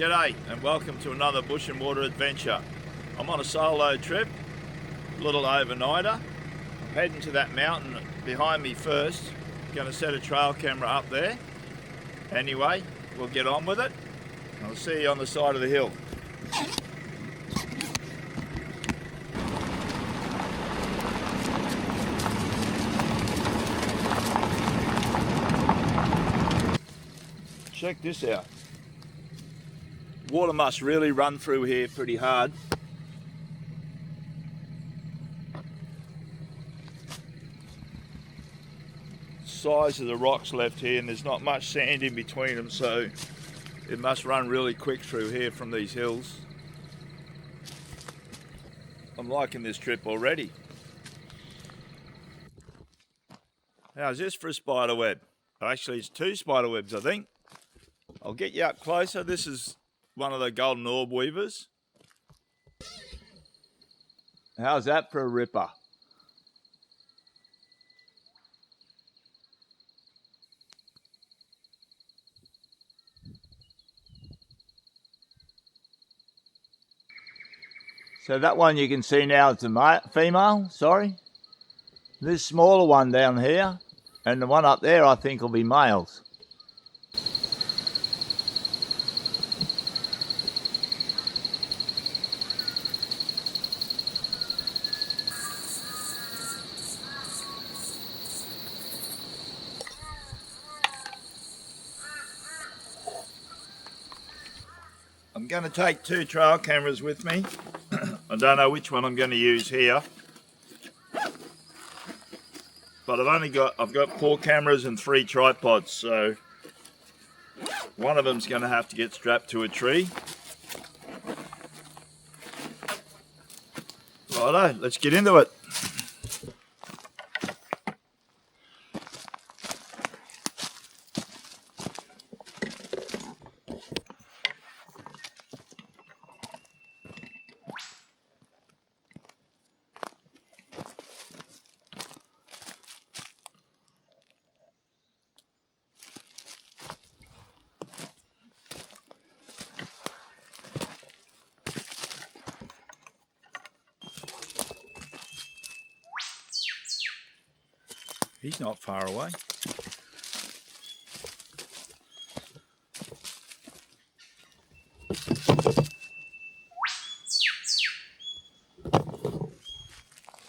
G'day and welcome to another bush and water adventure. I'm on a solo trip, a little overnighter. I'm heading to that mountain behind me first. Going to set a trail camera up there. Anyway, we'll get on with it. I'll see you on the side of the hill. Check this out. Water must really run through here pretty hard. Size of the rocks left here, and there's not much sand in between them, so it must run really quick through here from these hills. I'm liking this trip already. How's this for a spider web? Actually, it's two spider webs, I think. I'll get you up closer. This is one of the golden orb weavers. How's that for a ripper? So that one you can see now is a female, sorry. This smaller one down here and the one up there I think will be males. I'm going to take two trail cameras with me. I don't know which one I'm going to use here, but I've got 4 cameras and 3 tripods, so one of them's going to have to get strapped to a tree. Righto, let's get into it. He's not far away.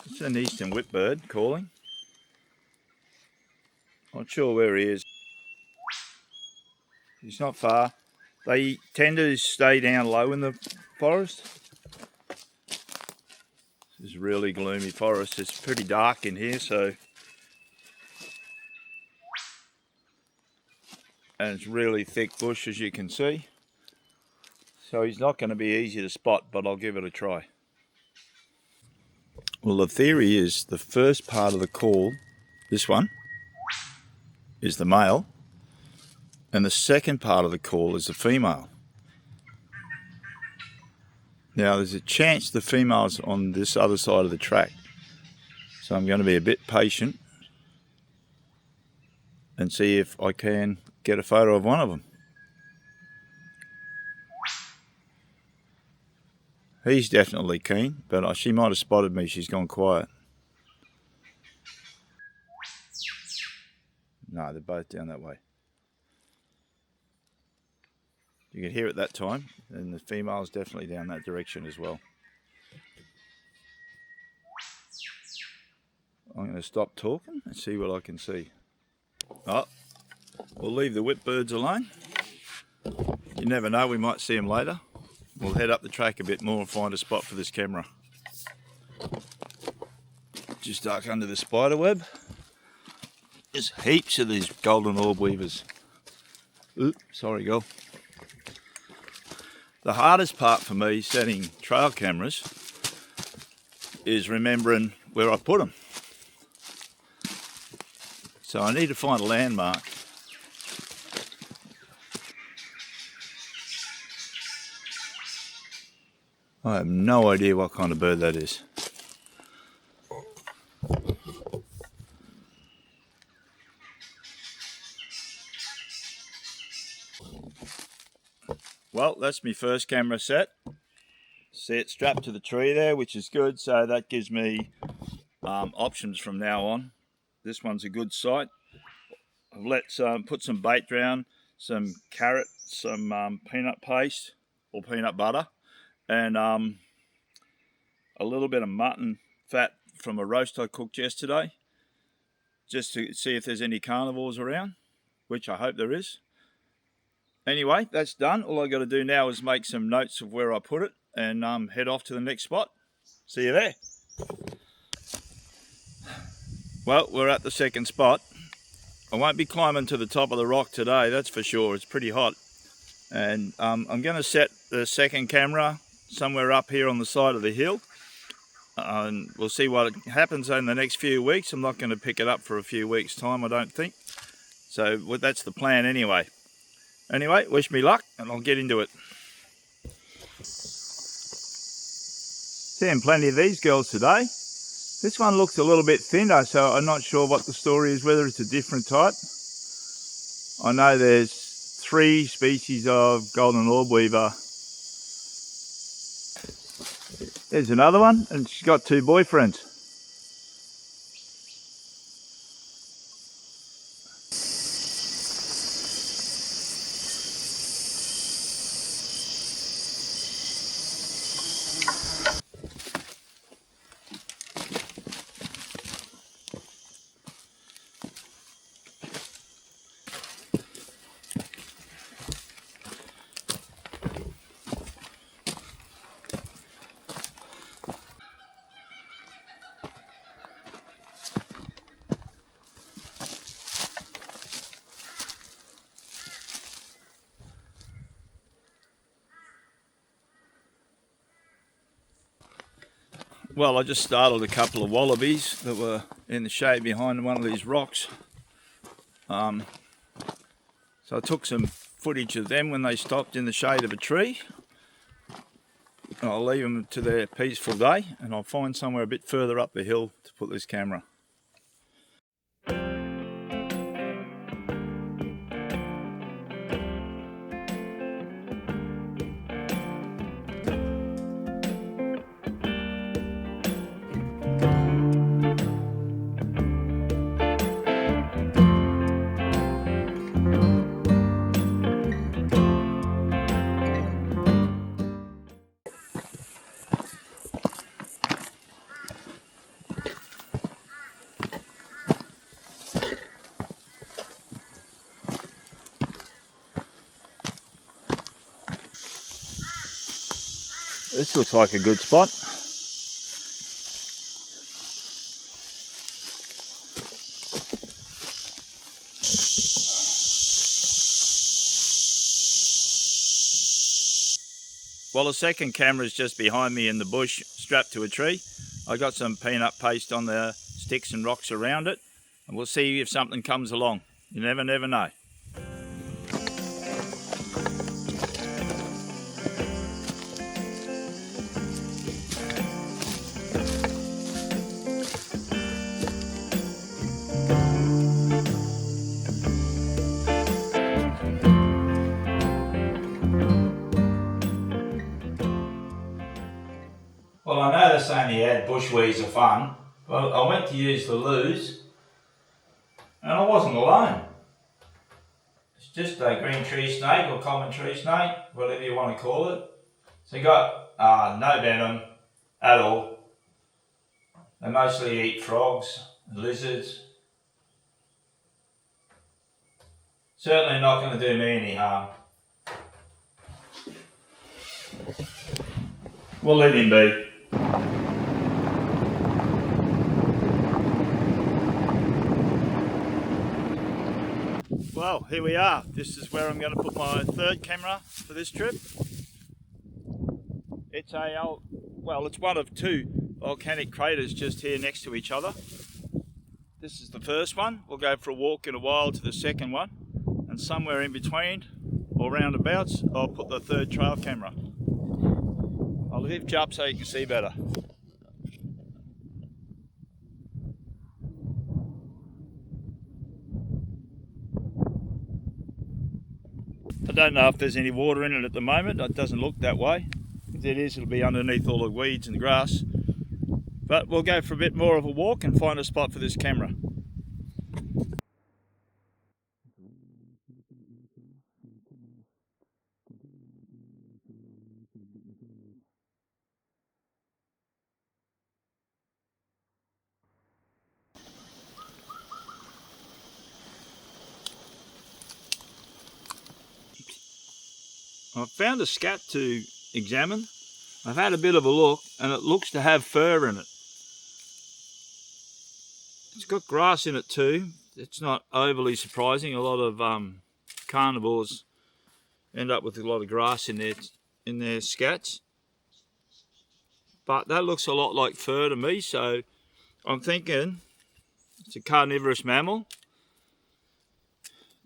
It's an eastern whipbird calling. Not sure where he is. He's not far. They tend to stay down low in the forest. This is really gloomy forest. It's pretty dark in here, so. And it's really thick bush, as you can see. So he's not going to be easy to spot, but I'll give it a try. Well, the theory is the first part of the call, this one, is the male, and the second part of the call is the female. Now, there's a chance the female's on this other side of the track, so I'm going to be a bit patient and see if I can get a photo of one of them. He's definitely keen, but she might have spotted me. She's gone quiet. No, they're both down that way. You can hear it that time, and the female's definitely down that direction as well. I'm going to stop talking and see what I can see. Oh, we'll leave the whipbirds alone. You never know, we might see them later. We'll head up the track a bit more and find a spot for this camera. Just duck under the spider web. There's heaps of these golden orb weavers. Oops, sorry, girl. The hardest part for me setting trail cameras is remembering where I put them. So I need to find a landmark. I have no idea what kind of bird that is. Well, that's my first camera set. See it strapped to the tree there, which is good, so that gives me options from now on. This one's a good sight. Let's put some bait down, some carrot, some peanut paste or peanut butter, and a little bit of mutton fat from a roast I cooked yesterday, just to see if there's any carnivores around, which I hope there is. Anyway, that's done. All I got to do now is make some notes of where I put it and head off to the next spot. See you there. Well, we're at the second spot. I won't be climbing to the top of the rock today, that's for sure. It's pretty hot. And I'm going to set the second camera somewhere up here on the side of the hill. And we'll see what happens in the next few weeks. I'm not going to pick it up for a few weeks' time, I don't think. So that's the plan anyway. Anyway, wish me luck and I'll get into it. Seeing plenty of these girls today. This one looks a little bit thinner, so I'm not sure what the story is, whether it's a different type. I know there's 3 species of golden orb-weaver. There's another one, and she's got 2 boyfriends. Well, I just startled a couple of wallabies that were in the shade behind one of these rocks. So I took some footage of them when they stopped in the shade of a tree. I'll leave them to their peaceful day, and I'll find somewhere a bit further up the hill to put this camera. This looks like a good spot. Well, the second camera is just behind me in the bush, strapped to a tree. I got some peanut paste on the sticks and rocks around it, and we'll see if something comes along. You never know. Well, I know they're saying the ad bushweeds are fun, but I went to use the loos and I wasn't alone. It's just a green tree snake or common tree snake, whatever you want to call it. So you got no venom at all. They mostly eat frogs and lizards. Certainly not going to do me any harm. We'll let him be. Well, here we are. This is where I'm going to put my third camera for this trip. It's it's one of 2 volcanic craters just here next to each other. This is the first one. We'll go for a walk in a while to the second one, and somewhere in between or roundabouts I'll put the third trail camera. I'll lift you up so you can see better. I don't know if there's any water in it at the moment. It doesn't look that way. If it is, it'll be underneath all the weeds and grass. But we'll go for a bit more of a walk and find a spot for this camera. I've found a scat to examine. I've had a bit of a look and it looks to have fur in it. It's got grass in it too. It's not overly surprising. A lot of carnivores end up with a lot of grass in their scats. But that looks a lot like fur to me, so I'm thinking it's a carnivorous mammal.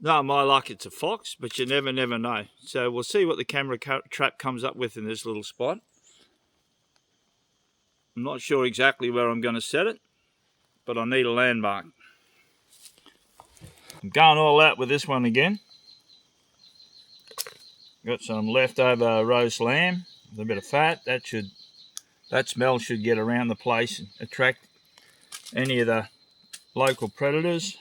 No, my luck, it's a fox, but you never know. So we'll see what the camera trap comes up with in this little spot. I'm not sure exactly where I'm going to set it, but I need a landmark. I'm going all out with this one again. Got some leftover roast lamb with a bit of fat. That smell should get around the place and attract any of the local predators.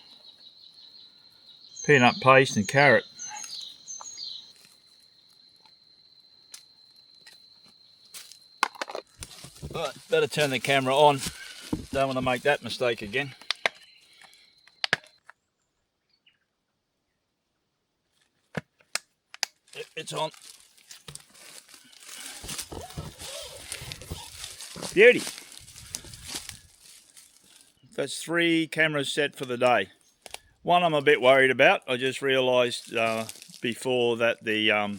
Peanut paste and carrot. Right, better turn the camera on. Don't want to make that mistake again. It's on. Beauty. That's 3 cameras set for the day. One I'm a bit worried about. I just realised before that the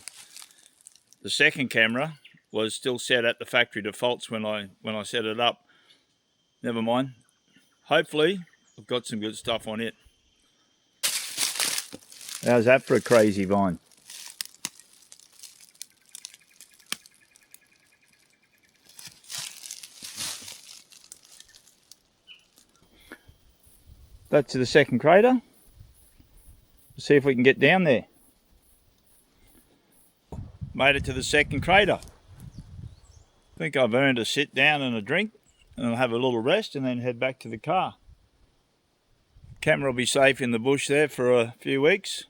second camera was still set at the factory defaults when I set it up. Never mind. Hopefully I've got some good stuff on it. How's that for a crazy vine? That's to the second crater. Let's see if we can get down there. Made it to the second crater. I think I've earned a sit down and a drink, and I'll have a little rest and then head back to the car. Camera will be safe in the bush there for a few weeks.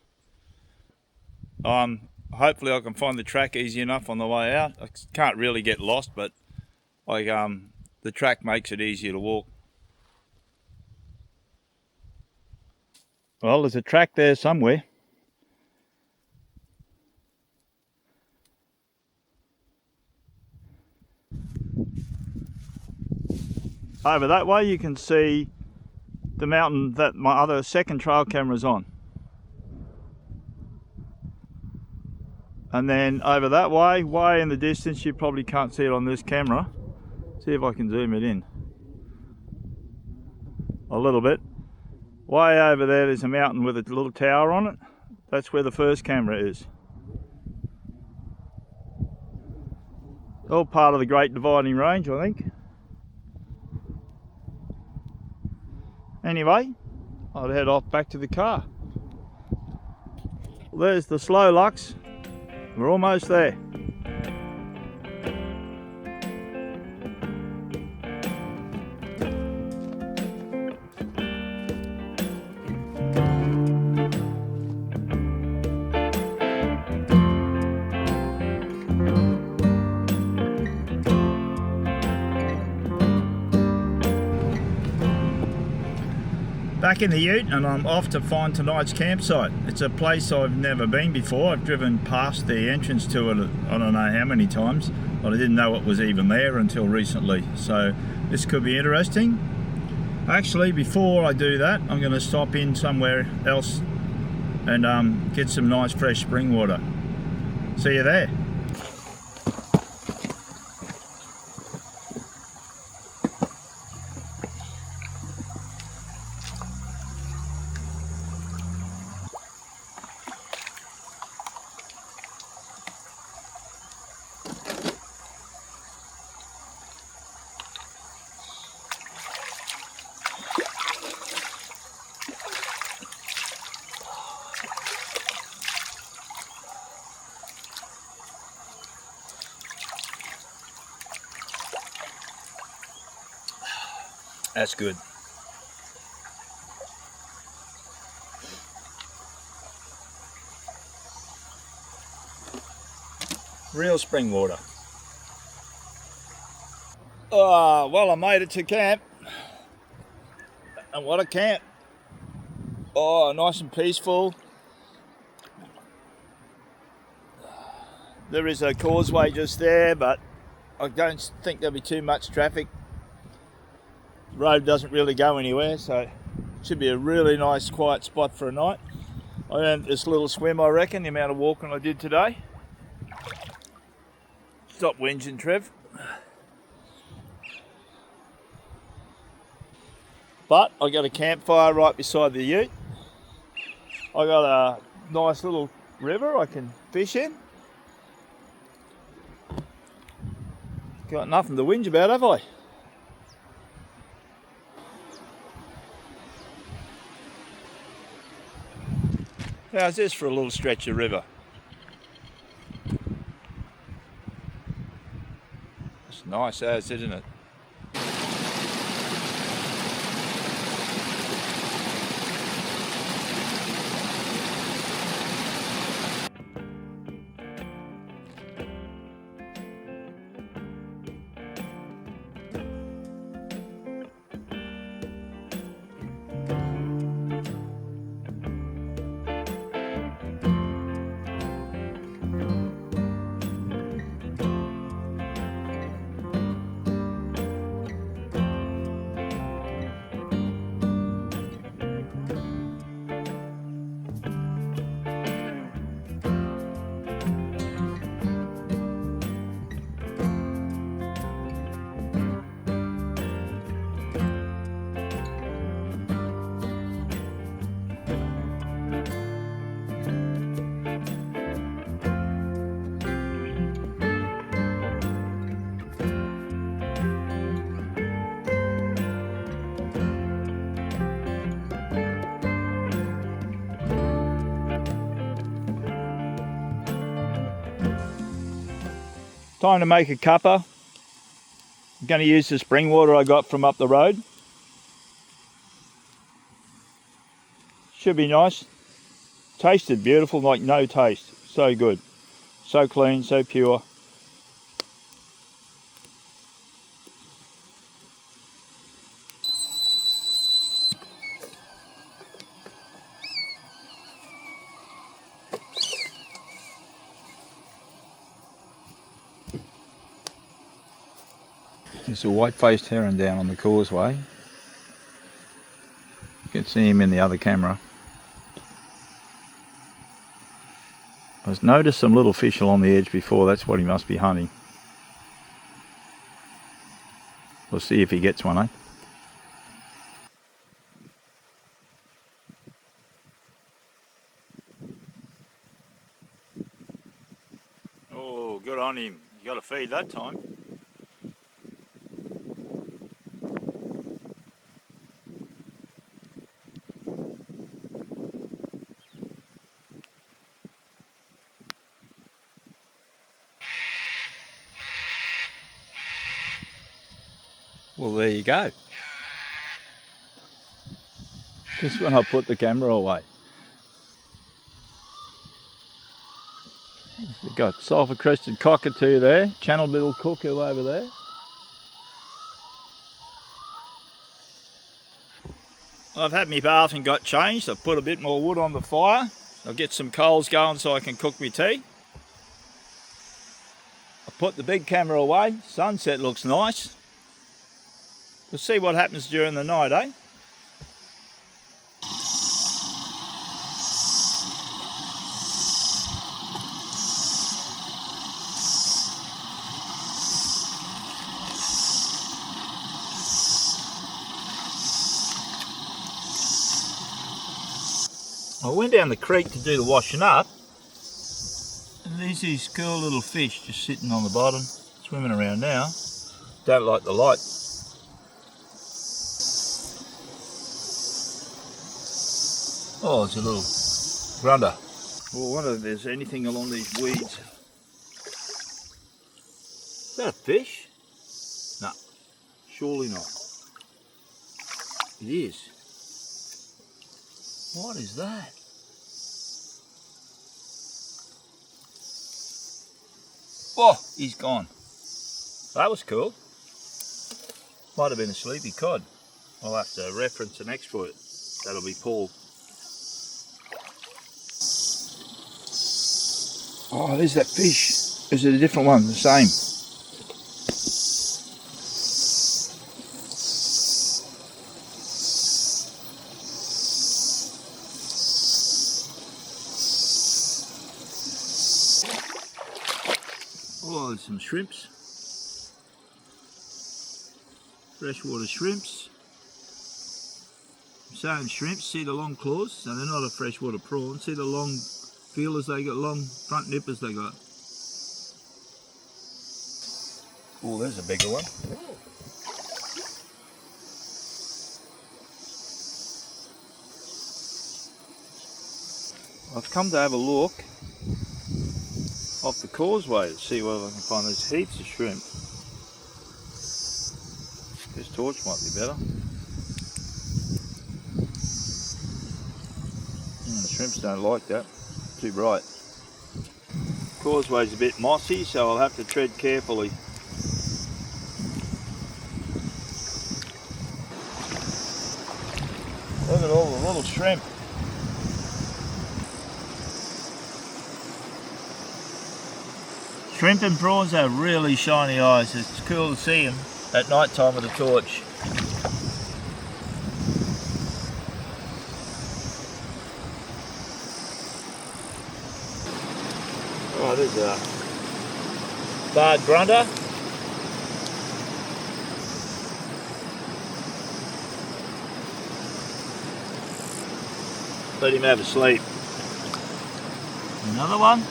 Hopefully I can find the track easy enough on the way out. I can't really get lost, but the track makes it easier to walk. Well, there's a track there somewhere. Over that way you can see the mountain that my other second trail camera's on. And then over that way in the distance, you probably can't see it on this camera. See if I can zoom it in. A little bit. Way over there's a mountain with a little tower on it. That's where the first camera is. All part of the Great Dividing Range, I think. Anyway, I'll head off back to the car. Well, there's the slow Lux. We're almost there. Back in the ute, and I'm off to find tonight's campsite. It's a place I've never been before. I've driven past the entrance to it I don't know how many times, but I didn't know it was even there until recently. So this could be interesting. Actually, before I do that, I'm going to stop in somewhere else and get some nice fresh spring water. See you there. That's good. Real spring water. Oh, well, I made it to camp. And what a camp. Oh, nice and peaceful. There is a causeway just there, but I don't think there'll be too much traffic. The road doesn't really go anywhere, so it should be a really nice quiet spot for a night. I earned this little swim, I reckon, the amount of walking I did today. Stop whinging, Trev. But I got a campfire right beside the ute. I got a nice little river I can fish in. Got nothing to whinge about, have I? How's this for a little stretch of river? It's nice as, isn't it? Time to make a cuppa. I'm going to use the spring water I got from up the road. Should be nice. Tasted beautiful, like no taste. So good. So clean, so pure. There's a white-faced heron down on the causeway. You can see him in the other camera. I've noticed some little fish along the edge before. That's what he must be hunting. We'll see if he gets one, eh? Oh, good on him. You got to feed that time. Well, there you go. Just when I put the camera away. We've got sulphur-crested cockatoo there, channel little cuckoo over there. I've had my bath and got changed. I've put a bit more wood on the fire. I'll get some coals going so I can cook my tea. I put the big camera away. Sunset looks nice. We'll see what happens during the night, eh? I went down the creek to do the washing up, and there's these cool little fish just sitting on the bottom, swimming around now. Don't like the light. Oh, it's a little grunter. Well, I wonder if there's anything along these weeds. Is that a fish? No, surely not. It is. What is that? Oh, he's gone. That was cool. Might have been a sleepy cod. I'll have to reference the next for it. That'll be Paul. Oh, there's that fish. Is it a different one? The same. Oh, there's some shrimps. Freshwater shrimps. Same shrimps. See the long claws? So they're not a freshwater prawn. See the long feelers they got, long front nippers they got. Oh, there's a bigger one. I've come to have a look off the causeway to see whether I can find. There's heaps of shrimp. This torch might be better. The shrimps don't like that. Too bright. Causeway's a bit mossy, so I'll have to tread carefully. Look at all the little shrimp. Shrimp and prawns have really shiny eyes. It's cool to see them at night time with a torch. Oh, there's a barred grunter. Let him have a sleep. Another one.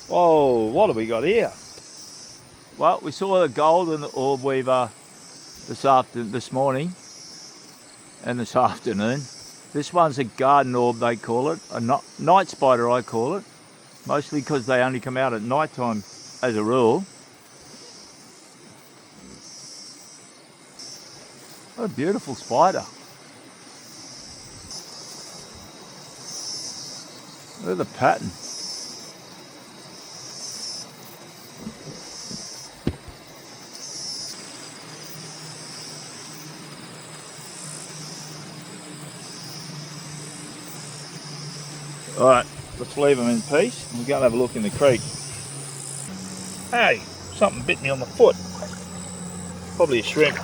Whoa, what have we got here? Well, we saw the golden orb weaver this morning and this afternoon. This one's a garden orb, they call it. A night spider, I call it. Mostly because they only come out at night time as a rule. What a beautiful spider. Look at the pattern. Alright, let's leave them in peace. We'll go and have a look in the creek. Hey, something bit me on the foot. Probably a shrimp.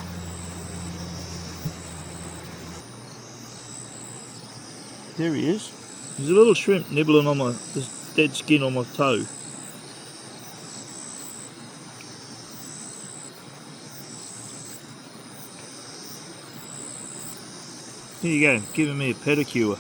There he is. There's a little shrimp nibbling on this dead skin on my toe. Here you go, giving me a pedicure.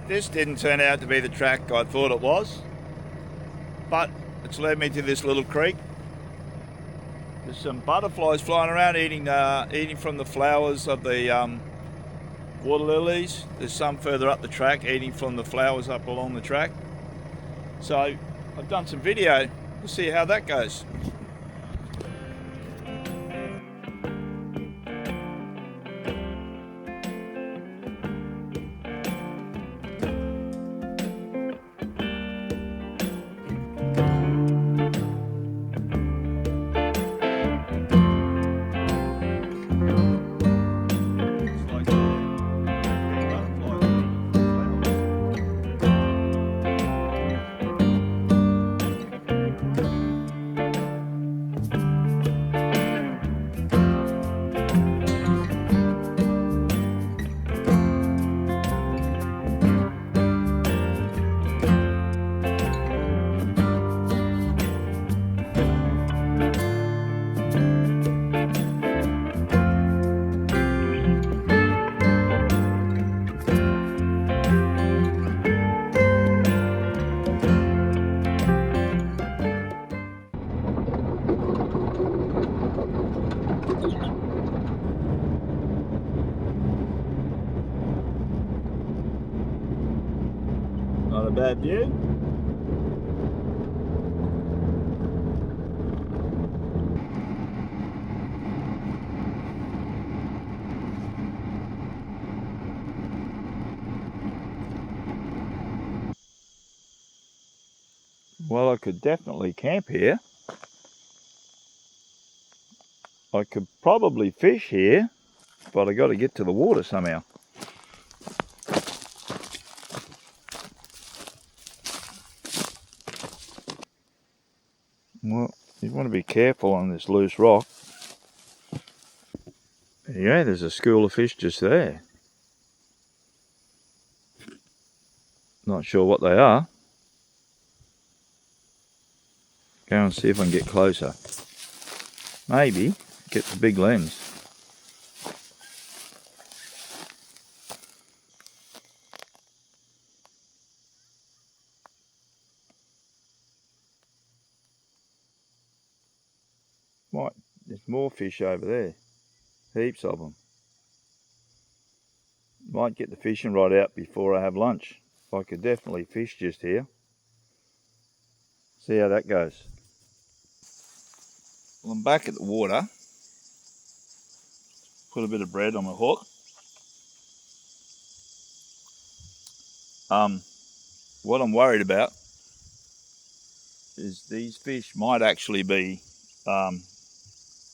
This didn't turn out to be the track I thought it was, but it's led me to this little creek. There's some butterflies flying around eating from the flowers of the water lilies. There's some further up the track eating from the flowers up along the track. So I've done some video. We'll see how that goes. Not a bad view. Well, I could definitely camp here. I could probably fish here, but I got to get to the water somehow. Well, you want to be careful on this loose rock. Yeah, there's a school of fish just there. Not sure what they are. Go and see if I can get closer. Maybe get the big lens. There's more fish over there. Heaps of them. Might get the fishing rod out before I have lunch. I could definitely fish just here. See how that goes. Well, I'm back at the water. Put a bit of bread on my hook. What I'm worried about is these fish might actually be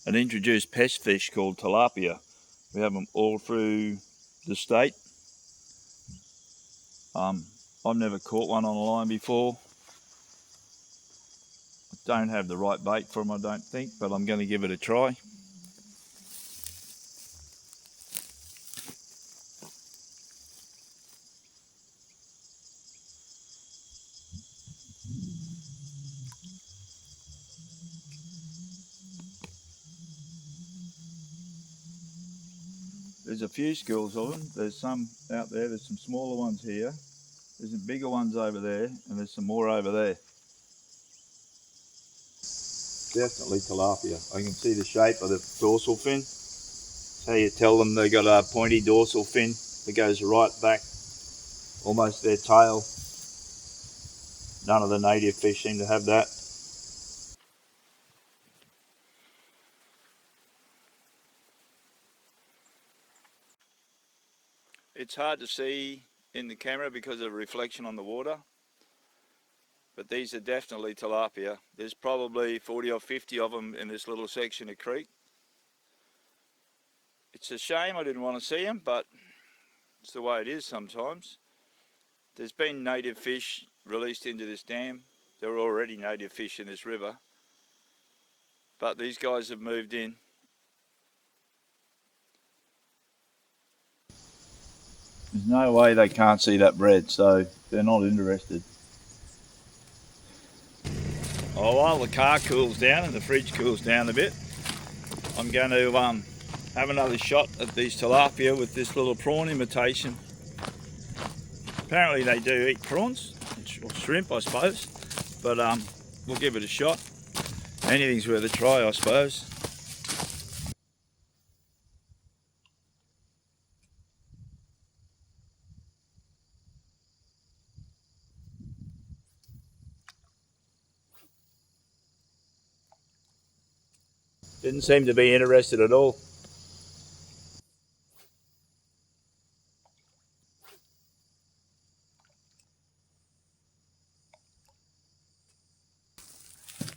an introduced pest fish called tilapia. We have them all through the state. I've never caught one on a line before. I don't have the right bait for them, I don't think, but I'm going to give it a try. There's a few schools of them. There's some out there, there's some smaller ones here. There's some bigger ones over there, and there's some more over there. Definitely tilapia. I can see the shape of the dorsal fin. That's how you tell them they got a pointy dorsal fin that goes right back, almost their tail. None of the native fish seem to have that. It's hard to see in the camera because of the reflection on the water, but these are definitely tilapia. There's probably 40 or 50 of them in this little section of creek. It's a shame I didn't want to see them, but it's the way it is sometimes. There's been native fish released into this dam. There were already native fish in this river, but these guys have moved in. There's no way they can't see that bread, so they're not interested. Oh, while the car cools down and the fridge cools down a bit, I'm going to have another shot at these tilapia with this little prawn imitation. Apparently they do eat prawns, or shrimp I suppose, but we'll give it a shot. Anything's worth a try I suppose. Didn't seem to be interested at all.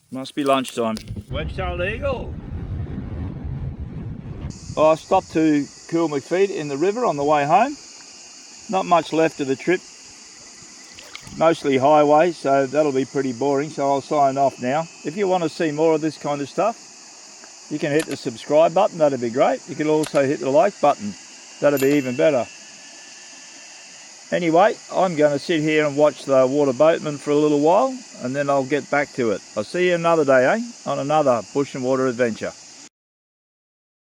Must be lunchtime. Wedge-tailed eagle. I stopped to cool my feet in the river on the way home. Not much left of the trip. Mostly highway, so that'll be pretty boring, so I'll sign off now. If you want to see more of this kind of stuff, you can hit the subscribe button, that'd be great. You can also hit the like button, that'd be even better. Anyway, I'm going to sit here and watch the water boatman for a little while, and then I'll get back to it. I'll see you another day, on another bush and water adventure.